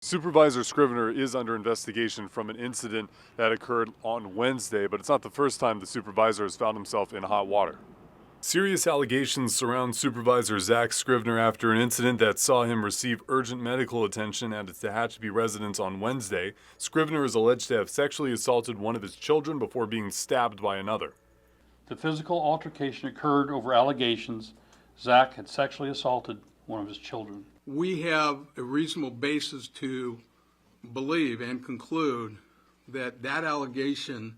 Supervisor Scrivener is under investigation from an incident that occurred on Wednesday, but it's not the first time the supervisor has found himself in hot water. Serious allegations surround Supervisor Zach Scrivener after an incident that saw him receive urgent medical attention at his Tehachapi residence on Wednesday. Scrivener is alleged to have sexually assaulted one of his children before being stabbed by another. The physical altercation occurred over allegations Zach had sexually assaulted one of his children. We have a reasonable basis to believe and conclude that that allegation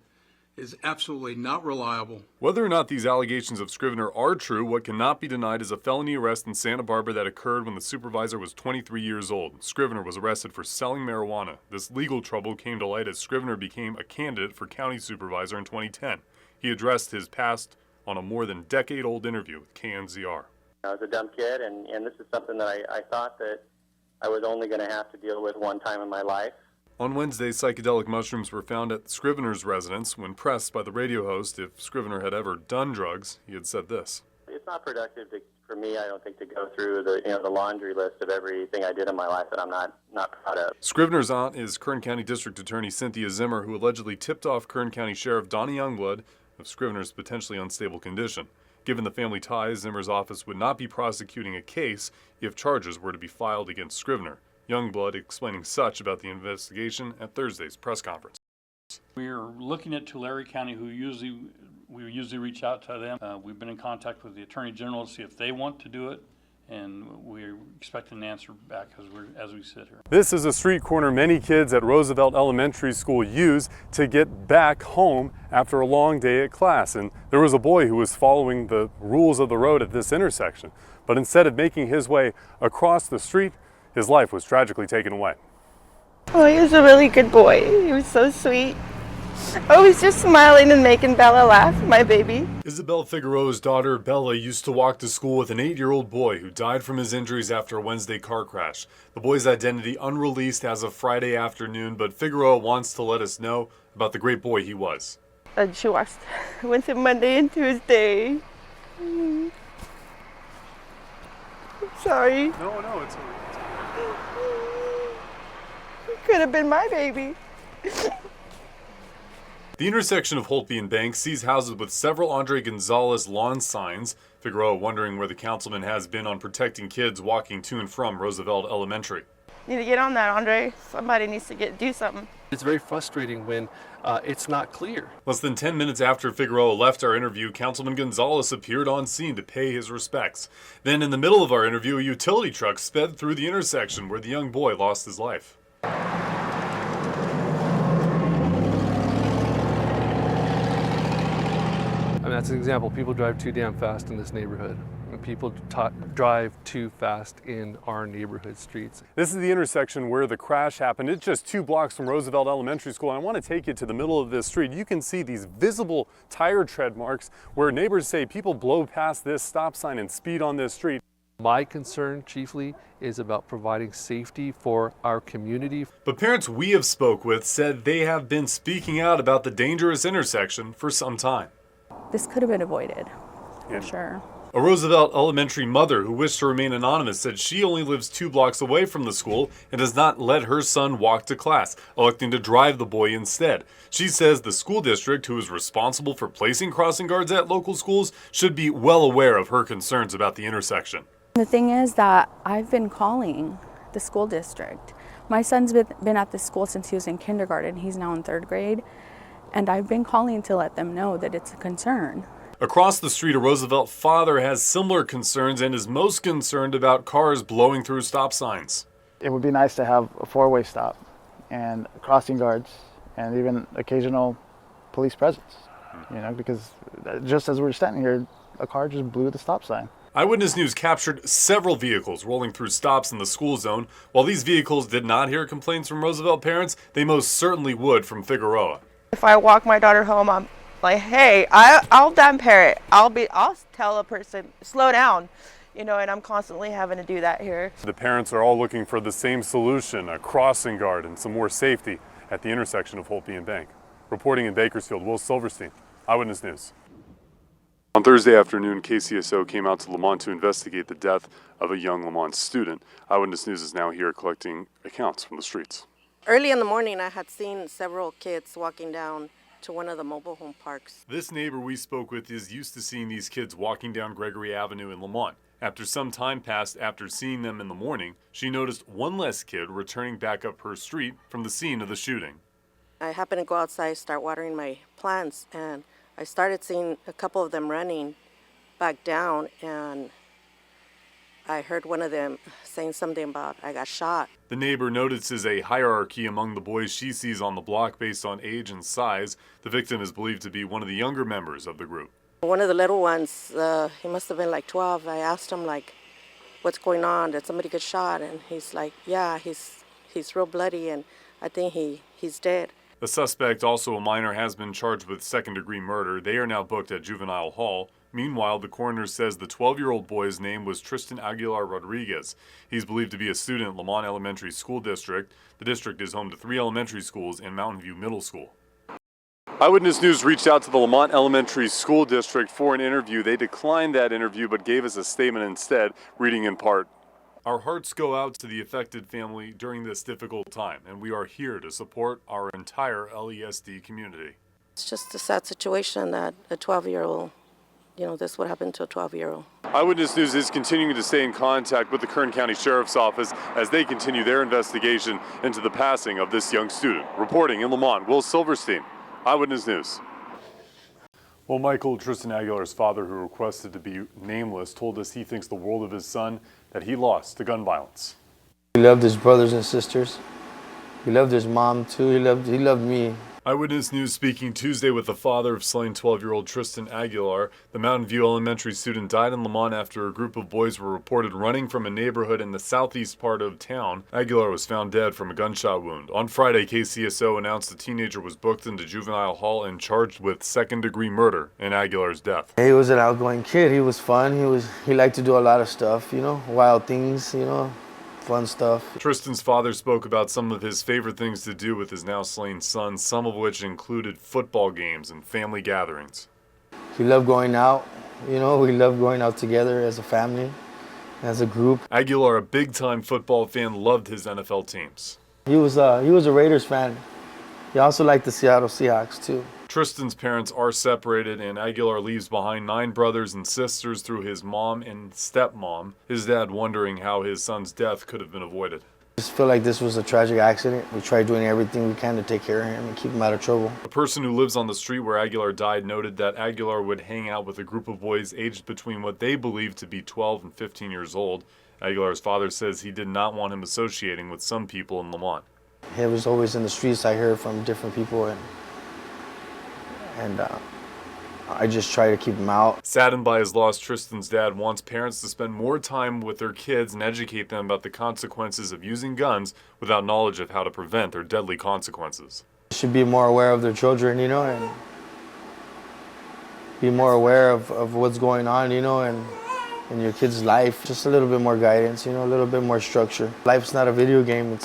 is absolutely not reliable. Whether or not these allegations of Scrivener are true, what cannot be denied is a felony arrest in Santa Barbara that occurred when the supervisor was 23 years old. Scrivener was arrested for selling marijuana. This legal trouble came to light as Scrivener became a candidate for county supervisor in 2010. He addressed his past on a more than decade-old interview with KNZR. I was a dumb kid, and this is something that I thought that I was only going to have to deal with one time in my life. On Wednesday, psychedelic mushrooms were found at Scrivener's residence. When pressed by the radio host if Scrivener had ever done drugs, he had said this. It's not productive for me, I don't think, to go through the laundry list of everything I did in my life that I'm not proud of. Scrivener's aunt is Kern County District Attorney Cynthia Zimmer, who allegedly tipped off Kern County Sheriff Donnie Youngblood of Scrivener's potentially unstable condition. Given the family ties, Zimmer's office would not be prosecuting a case if charges were to be filed against Scrivener. Youngblood explaining such about the investigation at Thursday's press conference. We're looking at Tulare County, we usually reach out to them. We've been in contact with the Attorney General to see if they want to do it, and we're expecting an answer back as we sit here. This is a street corner many kids at Roosevelt Elementary School use to get back home after a long day at class. And there was a boy who was following the rules of the road at this intersection, but instead of making his way across the street, his life was tragically taken away. Oh, he was a really good boy. He was so sweet. Always just smiling and making Bella laugh, my baby. Isabel Figueroa's daughter, Bella, used to walk to school with an 8-year-old boy who died from his injuries after a Wednesday car crash. The boy's identity unreleased as of Friday afternoon, but Figueroa wants to let us know about the great boy he was. She watched Wednesday, Monday, and Tuesday. Sorry. No, it's Could have been my baby. The intersection of Holtby and Bank sees houses with several Andre Gonzalez lawn signs. Figueroa wondering where the councilman has been on protecting kids walking to and from Roosevelt Elementary. Need to get on that, Andre. Somebody needs to do something. It's very frustrating when it's not clear. Less than 10 minutes after Figueroa left our interview, Councilman Gonzalez appeared on scene to pay his respects. Then in the middle of our interview, a utility truck sped through the intersection where the young boy lost his life. I mean, that's an example. People drive too damn fast in this neighborhood. And people drive too fast in our neighborhood streets. This is the intersection where the crash happened. It's just 2 blocks from Roosevelt Elementary School. And I want to take you to the middle of this street. You can see these visible tire tread marks where neighbors say people blow past this stop sign and speed on this street. My concern chiefly is about providing safety for our community. But parents we have spoke with said they have been speaking out about the dangerous intersection for some time. This could have been avoided, for sure. A Roosevelt Elementary mother who wished to remain anonymous said she only lives 2 blocks away from the school and does not let her son walk to class, electing to drive the boy instead. She says the school district, who is responsible for placing crossing guards at local schools, should be well aware of her concerns about the intersection. The thing is that I've been calling the school district. My son's been at the school since he was in kindergarten. He's now in 3rd grade. And I've been calling to let them know that it's a concern. Across the street, a Roosevelt father has similar concerns and is most concerned about cars blowing through stop signs. It would be nice to have a 4-way stop and crossing guards and even occasional police presence, because just as we were standing here, a car just blew the stop sign. Eyewitness News captured several vehicles rolling through stops in the school zone. While these vehicles did not hear complaints from Roosevelt parents, they most certainly would from Figueroa. If I walk my daughter home, I'm like, hey, I'll damn parent. I'll tell a person, slow down, and I'm constantly having to do that here. The parents are all looking for the same solution, a crossing guard and some more safety at the intersection of Holtby and Bank. Reporting in Bakersfield, Will Silverstein, Eyewitness News. On Thursday afternoon, KCSO came out to Lamont to investigate the death of a young Lamont student. Eyewitness News is now here collecting accounts from the streets. Early in the morning, I had seen several kids walking down to one of the mobile home parks. This neighbor we spoke with is used to seeing these kids walking down Gregory Avenue in Lamont. After some time passed after seeing them in the morning, she noticed one less kid returning back up her street from the scene of the shooting. I happened to go outside, start watering my plants, and I started seeing a couple of them running back down, and I heard one of them saying something about, "I got shot." The neighbor notices a hierarchy among the boys she sees on the block based on age and size. The victim is believed to be one of the younger members of the group. One of the little ones, he must have been like 12. I asked him, like, what's going on? Did somebody get shot? And he's like, yeah, he's real bloody, and I think he's dead. The suspect, also a minor, has been charged with second-degree murder. They are now booked at Juvenile Hall. Meanwhile, the coroner says the 12-year-old boy's name was Tristan Aguilar Rodriguez. He's believed to be a student at Lamont Elementary School District. The district is home to 3 elementary schools and Mountain View Middle School. Eyewitness News reached out to the Lamont Elementary School District for an interview. They declined that interview but gave us a statement instead, reading in part, "Our hearts go out to the affected family during this difficult time, and we are here to support our entire LESD community." It's just a sad situation that a 12-year-old, this would happen to a 12-year-old. Eyewitness News is continuing to stay in contact with the Kern County Sheriff's Office as they continue their investigation into the passing of this young student. Reporting in Lamont, Will Silverstein, Eyewitness News. Well, Michael, Tristan Aguilar's father, who requested to be nameless, told us he thinks the world of his son that he lost to gun violence. He loved his brothers and sisters. He loved his mom too. He loved me. Eyewitness News speaking Tuesday with the father of slain 12-year-old Tristan Aguilar. The Mountain View Elementary student died in Lamont after a group of boys were reported running from a neighborhood in the southeast part of town. Aguilar was found dead from a gunshot wound. On Friday, KCSO announced the teenager was booked into Juvenile Hall and charged with second-degree murder in Aguilar's death. He was an outgoing kid. He was fun. He liked to do a lot of stuff, wild things, fun stuff. Tristan's father spoke about some of his favorite things to do with his now slain son, some of which included football games and family gatherings. He loved going out. We loved going out together as a family, as a group. Aguilar, a big-time football fan, loved his NFL teams. He was a Raiders fan. He also liked the Seattle Seahawks too. Tristan's parents are separated, and Aguilar leaves behind 9 brothers and sisters through his mom and stepmom. His dad wondering how his son's death could have been avoided. I just feel like this was a tragic accident. We tried doing everything we can to take care of him and keep him out of trouble. A person who lives on the street where Aguilar died noted that Aguilar would hang out with a group of boys aged between what they believed to be 12 and 15 years old. Aguilar's father says he did not want him associating with some people in Lamont. He was always in the streets. I heard from different people, and I just try to keep him out. Saddened by his loss, Tristan's dad wants parents to spend more time with their kids and educate them about the consequences of using guns without knowledge of how to prevent their deadly consequences. They should be more aware of their children, and be more aware of what's going on, and in your kid's life. Just a little bit more guidance, a little bit more structure. Life's not a video game.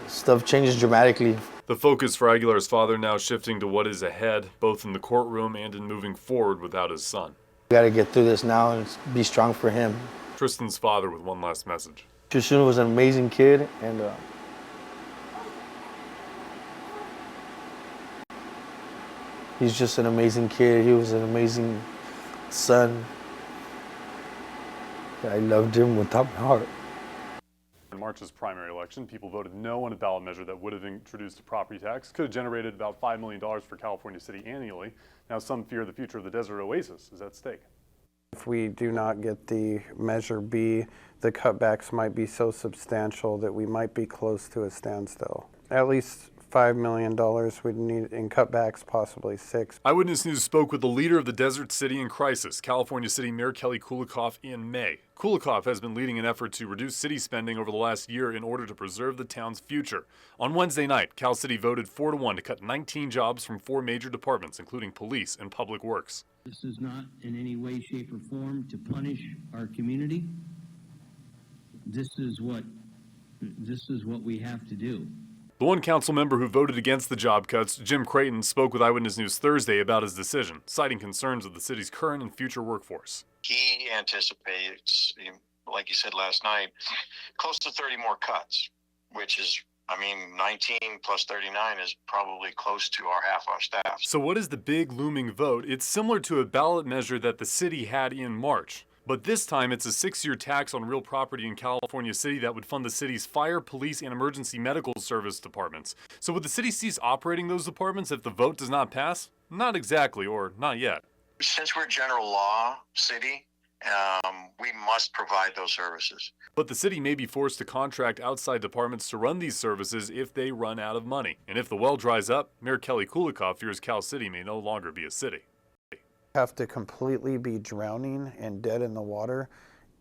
Stuff changes dramatically. The focus for Aguilar's father now shifting to what is ahead, both in the courtroom and in moving forward without his son. We got to get through this now and be strong for him. Tristan's father with one last message. Tristan was an amazing kid, and he's just an amazing kid. He was an amazing son. I loved him with all my heart. In March's primary election, people voted no on a ballot measure that would have introduced a property tax. Could have generated about $5 million for California City annually. Now some fear the future of the desert oasis is at stake. If we do not get the Measure B, the cutbacks might be so substantial that we might be close to a standstill. At least $5 million we'd need in cutbacks, possibly 6. Eyewitness News spoke with the leader of the desert city in crisis, California City Mayor Kelly Kulikov, in May. Kulikov has been leading an effort to reduce city spending over the last year in order to preserve the town's future. On Wednesday night, Cal City voted 4-1 to cut 19 jobs from 4 major departments, including police and public works. This is not in any way, shape, or form to punish our community. This is what we have to do. The one council member who voted against the job cuts, Jim Creighton, spoke with Eyewitness News Thursday about his decision, citing concerns of the city's current and future workforce. He anticipates, like you said last night, close to 30 more cuts, which is, 19 plus 39 is probably close to half our staff. So what is the big looming vote? It's similar to a ballot measure that the city had in March. But this time it's a 6-year tax on real property in California City that would fund the city's fire, police, and emergency medical service departments. So would the city cease operating those departments if the vote does not pass? Not exactly, or not yet. Since we're general law city, we must provide those services. But the city may be forced to contract outside departments to run these services if they run out of money. And if the well dries up, Mayor Kelly Kulikov fears Cal City may no longer be a city. Have to completely be drowning and dead in the water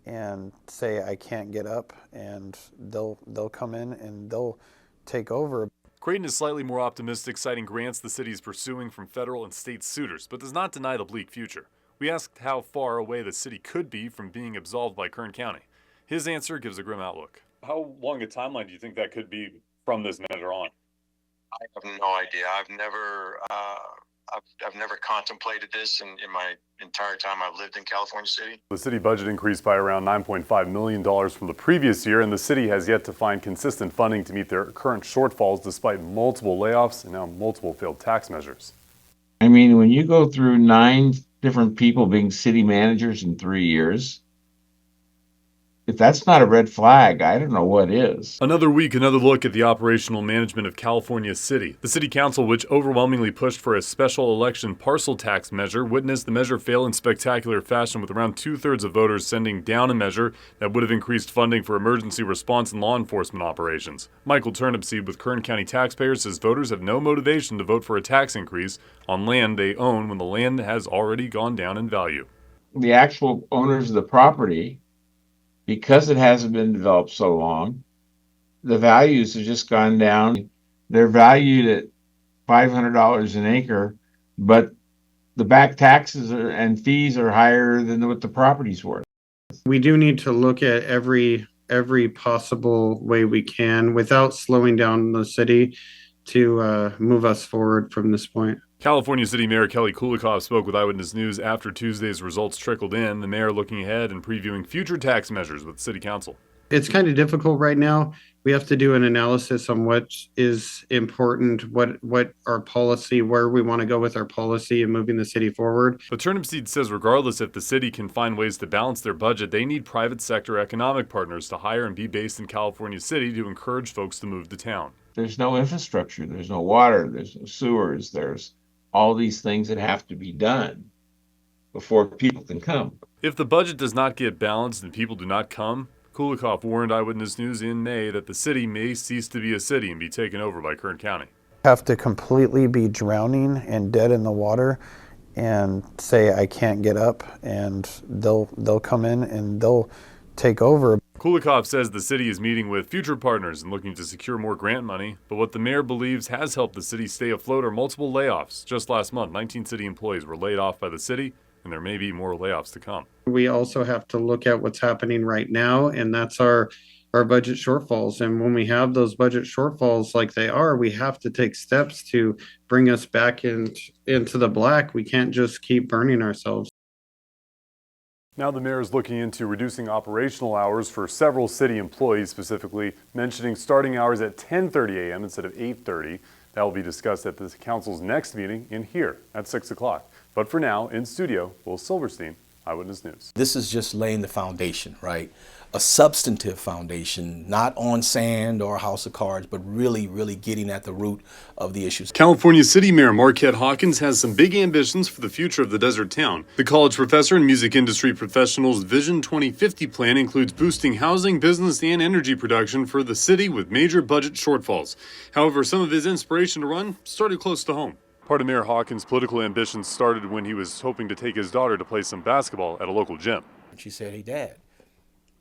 and say I can't get up, and they'll come in and they'll take over. Creighton is slightly more optimistic, citing grants the city is pursuing from federal and state suitors, but does not deny the bleak future. We asked how far away the city could be from being absolved by Kern County. His answer gives a grim outlook. How long a timeline do you think that could be from this measure on? I have no idea. I've never contemplated this in my entire time I've lived in California City. The city budget increased by around $9.5 million from the previous year, and the city has yet to find consistent funding to meet their current shortfalls despite multiple layoffs and now multiple failed tax measures. When you go through 9 different people being city managers in 3 years, if that's not a red flag, I don't know what is. Another week, another look at the operational management of California City. The city council, which overwhelmingly pushed for a special election parcel tax measure, witnessed the measure fail in spectacular fashion, with around 2/3 of voters sending down a measure that would have increased funding for emergency response and law enforcement operations. Michael Turnipseed with Kern County taxpayers says voters have no motivation to vote for a tax increase on land they own when the land has already gone down in value. The actual owners of the property, because it hasn't been developed so long, the values have just gone down. They're valued at $500 an acre, but the back taxes and fees are higher than what the property's worth. We do need to look at every possible way we can without slowing down the city to move us forward from this point. California City Mayor Kelly Kulikov spoke with Eyewitness News after Tuesday's results trickled in, the mayor looking ahead and previewing future tax measures with the city council. It's kind of difficult right now. We have to do an analysis on what is important, what our policy, where we want to go with our policy and moving the city forward. But Turnipseed says regardless if the city can find ways to balance their budget, they need private sector economic partners to hire and be based in California City to encourage folks to move to town. There's no infrastructure, there's no water, there's no sewers, there's all these things that have to be done before people can come. If the budget does not get balanced and people do not come, Kulikov warned Eyewitness News in May that the city may cease to be a city and be taken over by Kern County. Have to completely be drowning and dead in the water and say I can't get up, and they'll come in and they'll take over. Kulikov says the city is meeting with future partners and looking to secure more grant money, but what the mayor believes has helped the city stay afloat are multiple layoffs. Just last month, 19 city employees were laid off by the city, and there may be more layoffs to come. We also have to look at what's happening right now, and that's our budget shortfalls. And when we have those budget shortfalls like they are, we have to take steps to bring us back into the black. We can't just keep burning ourselves. Now the mayor is looking into reducing operational hours for several city employees, specifically mentioning starting hours at 10:30 a.m. instead of 8:30. That will be discussed at the council's next meeting in here at 6 o'clock. But for now, in studio, Will Silverstein, Eyewitness News. This is just laying the foundation, right? A substantive foundation, not on sand or a house of cards, but really, really getting at the root of the issues. California City Mayor Marquette Hawkins has some big ambitions for the future of the desert town. The college professor and music industry professional's Vision 2050 plan includes boosting housing, business, and energy production for the city with major budget shortfalls. However, some of his inspiration to run started close to home. Part of Mayor Hawkins' political ambitions started when he was hoping to take his daughter to play some basketball at a local gym. She said, "Hey, Dad,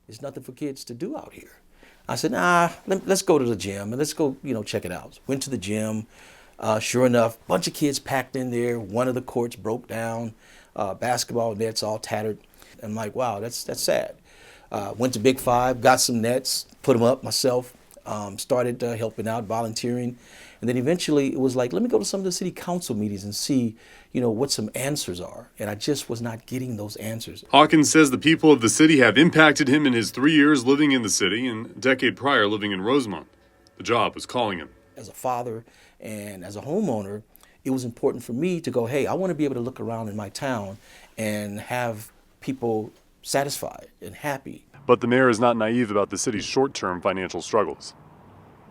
there's nothing for kids to do out here." I said, "Nah, let's go to the gym and let's go, check it out." Went to the gym. Sure enough, bunch of kids packed in there. One of the courts broke down. Basketball nets all tattered. I'm like, wow, that's sad. Went to Big Five, got some nets, put them up myself. started helping out, volunteering. And then eventually it was like, let me go to some of the city council meetings and see, what some answers are. And I just was not getting those answers. Hawkins says the people of the city have impacted him in his 3 years living in the city and a decade prior living in Rosemont. The job was calling him. As a father and as a homeowner, it was important for me to go, hey, I want to be able to look around in my town and have people satisfied and happy. But the mayor is not naive about the city's short-term financial struggles.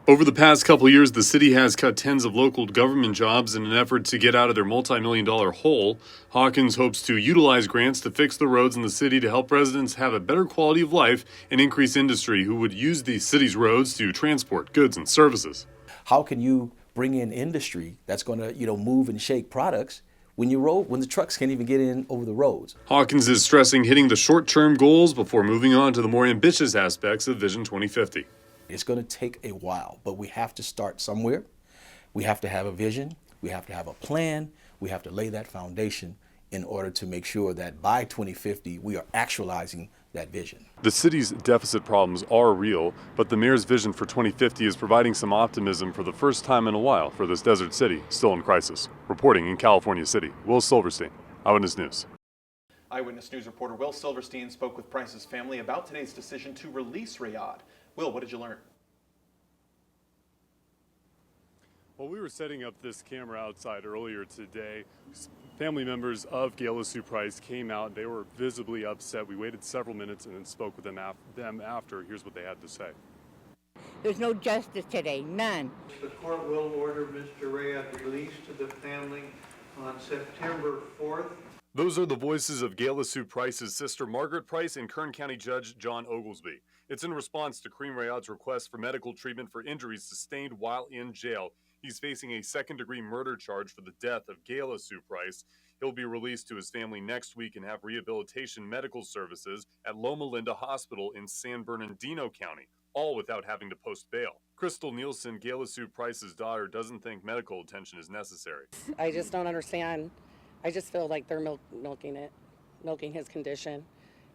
Over the past couple of years, the city has cut tens of local government jobs in an effort to get out of their multi-million-dollar hole. Hawkins hopes to utilize grants to fix the roads in the city to help residents have a better quality of life and increase industry who would use the city's roads to transport goods and services. How can you bring in industry that's going to, move and shake products when the trucks can't even get in over the roads? Hawkins is stressing hitting the short-term goals before moving on to the more ambitious aspects of Vision 2050. It's going to take a while, but we have to start somewhere. We have to have a vision. We have to have a plan. We have to lay that foundation in order to make sure that by 2050, we are actualizing that vision. The city's deficit problems are real, but the mayor's vision for 2050 is providing some optimism for the first time in a while for this desert city still in crisis. Reporting in California City, Will Silverstein, Eyewitness News. Eyewitness News reporter Will Silverstein spoke with Price's family about today's decision to release Rayad. Will, what did you learn? Well, we were setting up this camera outside earlier today. Family members of Gayla Sue Price came out. They were visibly upset. We waited several minutes and then spoke with them after. Here's what they had to say. There's no justice today, none. The court will order Mr. Rayad released to the family on September 4th. Those are the voices of Gayla Sue Price's sister Margaret Price and Kern County Judge John Oglesby. It's in response to Kareem Rayad's request for medical treatment for injuries sustained while in jail. He's facing a second-degree murder charge for the death of Gayla Sue Price. He'll be released to his family next week and have rehabilitation medical services at Loma Linda Hospital in San Bernardino County, all without having to post bail. Crystal Nielsen, Gayla Sue Price's daughter, doesn't think medical attention is necessary. I just don't understand. I just feel like they're milking his condition,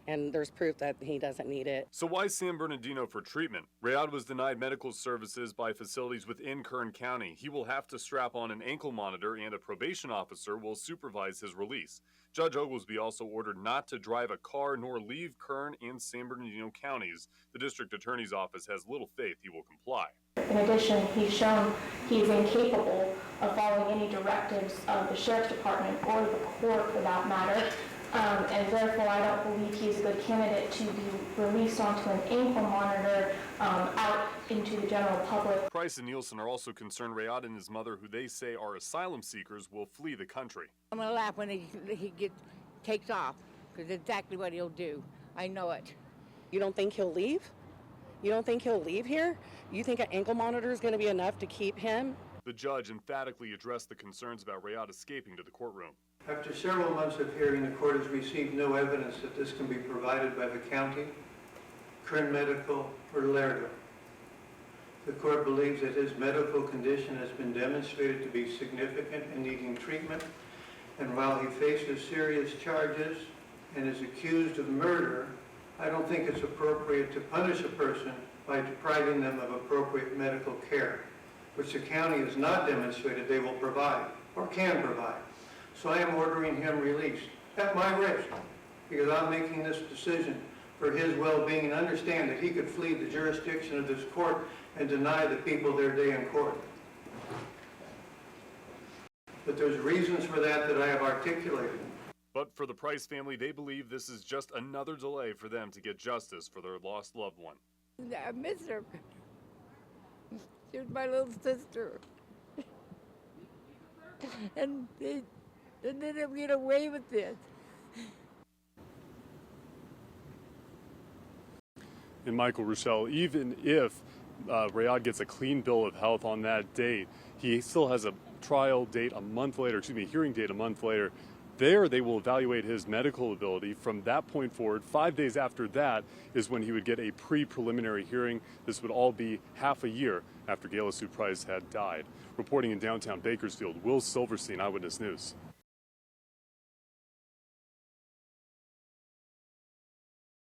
and there's proof that he doesn't need it. So why San Bernardino for treatment? Rayad was denied medical services by facilities within Kern County. He will have to strap on an ankle monitor, and a probation officer will supervise his release. Judge Oglesby also ordered not to drive a car nor leave Kern and San Bernardino counties. The district attorney's office has little faith he will comply. In addition, he's shown he's incapable of following any directives of the sheriff's department or the court for that matter. And therefore, I don't believe he's a good candidate to be released onto an ankle monitor out into the general public. Price and Nielsen are also concerned Rayad and his mother, who they say are asylum seekers, will flee the country. I'm going to laugh when he takes off, because it's exactly what he'll do. I know it. You don't think he'll leave? You don't think he'll leave here? You think an ankle monitor is going to be enough to keep him? The judge emphatically addressed the concerns about Rayad escaping to the courtroom. After several months of hearing, the court has received no evidence that this can be provided by the county, Kern Medical, or Laredo. The court believes that his medical condition has been demonstrated to be significant and needing treatment, and while he faces serious charges and is accused of murder, I don't think it's appropriate to punish a person by depriving them of appropriate medical care, which the county has not demonstrated they will provide or can provide. So I am ordering him released at my risk, because I'm making this decision for his well-being, and understand that he could flee the jurisdiction of this court and deny the people their day in court. But there's reasons for that I have articulated. But for the Price family, they believe this is just another delay for them to get justice for their lost loved one. I miss her. She was my little sister. And they didn't get away with this. And Michael Rochelle, even if Rayad gets a clean bill of health on that date, he still has a trial date a month later, hearing date a month later. There, they will evaluate his medical ability. From that point forward, 5 days after that is when he would get a pre-preliminary hearing. This would all be half a year after Gayla Sue Price had died. Reporting in downtown Bakersfield, Will Silverstein, Eyewitness News.